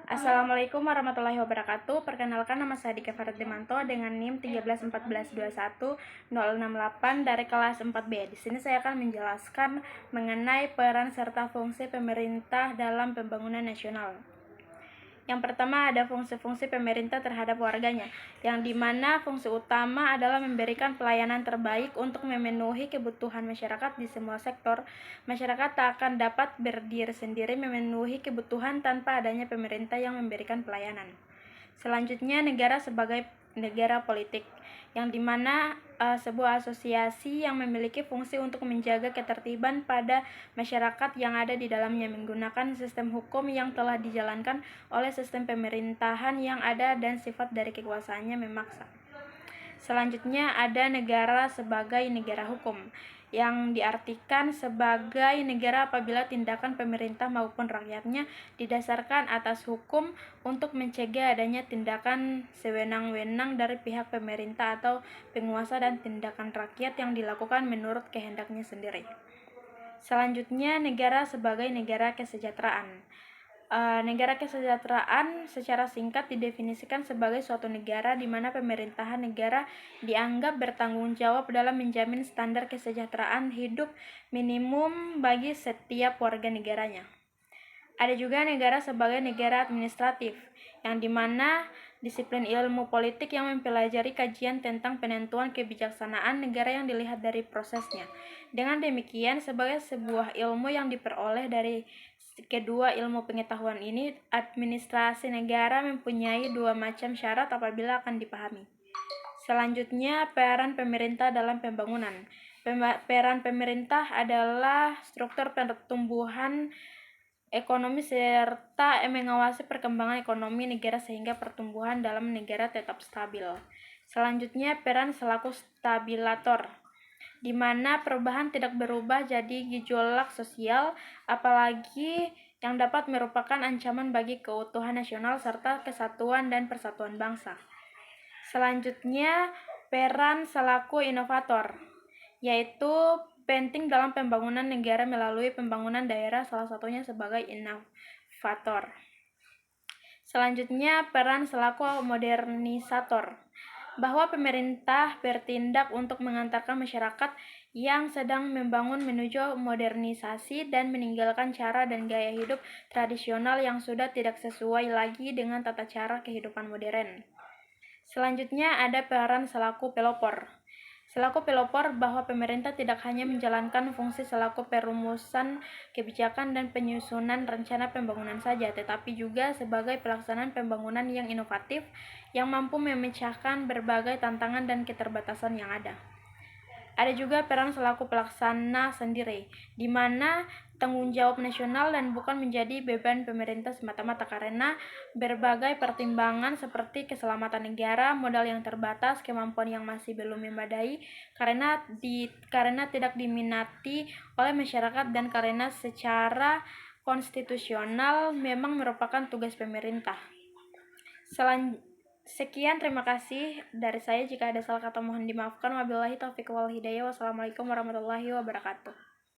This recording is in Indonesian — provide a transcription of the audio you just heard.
Assalamualaikum warahmatullahi wabarakatuh. Perkenalkan, nama saya Dika Faradlimanto dengan NIM 131421068 dari kelas 4B. Di sini saya akan menjelaskan mengenai peran serta fungsi pemerintah dalam pembangunan nasional. Yang pertama, ada fungsi-fungsi pemerintah terhadap warganya, yang dimana fungsi utama adalah memberikan pelayanan terbaik untuk memenuhi kebutuhan masyarakat di semua sektor. Masyarakat tak akan dapat berdiri sendiri memenuhi kebutuhan tanpa adanya pemerintah yang memberikan pelayanan. Selanjutnya, negara sebagai negara politik, yang dimana sebuah asosiasi yang memiliki fungsi untuk menjaga ketertiban pada masyarakat yang ada di dalamnya menggunakan sistem hukum yang telah dijalankan oleh sistem pemerintahan yang ada dan sifat dari kekuasaannya memaksa. Selanjutnya, ada negara sebagai negara hukum, yang diartikan sebagai negara apabila tindakan pemerintah maupun rakyatnya didasarkan atas hukum untuk mencegah adanya tindakan sewenang-wenang dari pihak pemerintah atau penguasa dan tindakan rakyat yang dilakukan menurut kehendaknya sendiri. Selanjutnya, negara sebagai negara kesejahteraan. Negara kesejahteraan secara singkat didefinisikan sebagai suatu negara di mana pemerintahan negara dianggap bertanggung jawab dalam menjamin standar kesejahteraan hidup minimum bagi setiap warga negaranya. Ada juga negara sebagai negara administratif, yang dimana disiplin ilmu politik yang mempelajari kajian tentang penentuan kebijaksanaan negara yang dilihat dari prosesnya. Dengan demikian, sebagai sebuah ilmu yang diperoleh dari kedua ilmu pengetahuan ini, administrasi negara mempunyai dua macam syarat apabila akan dipahami. Selanjutnya, peran pemerintah dalam pembangunan. Peran pemerintah adalah struktur pertumbuhan ekonomi serta mengawasi perkembangan ekonomi negara sehingga pertumbuhan dalam negara tetap stabil. Selanjutnya, peran selaku stabilator, di mana perubahan tidak berubah jadi gejolak sosial, apalagi yang dapat merupakan ancaman bagi keutuhan nasional serta kesatuan dan persatuan bangsa. Selanjutnya, peran selaku inovator, yaitu penting dalam pembangunan negara melalui pembangunan daerah, salah satunya sebagai inovator. Selanjutnya, peran selaku modernisator, bahwa pemerintah bertindak untuk mengantarkan masyarakat yang sedang membangun menuju modernisasi dan meninggalkan cara dan gaya hidup tradisional yang sudah tidak sesuai lagi dengan tata cara kehidupan modern. Selanjutnya, ada peran selaku pelopor. Selaku pelopor, bahwa pemerintah tidak hanya menjalankan fungsi selaku perumusan kebijakan dan penyusunan rencana pembangunan saja, tetapi juga sebagai pelaksanaan pembangunan yang inovatif yang mampu memecahkan berbagai tantangan dan keterbatasan yang ada. Ada juga peran selaku pelaksana sendiri, di mana tanggung jawab nasional dan bukan menjadi beban pemerintah semata-mata karena berbagai pertimbangan seperti keselamatan negara, modal yang terbatas, kemampuan yang masih belum memadai, karena tidak diminati oleh masyarakat dan karena secara konstitusional memang merupakan tugas pemerintah. Sekian, terima kasih dari saya. Jika ada salah kata mohon dimaafkan. Wabillahi taufiq wal hidayah. Wassalamualaikum warahmatullahi wabarakatuh.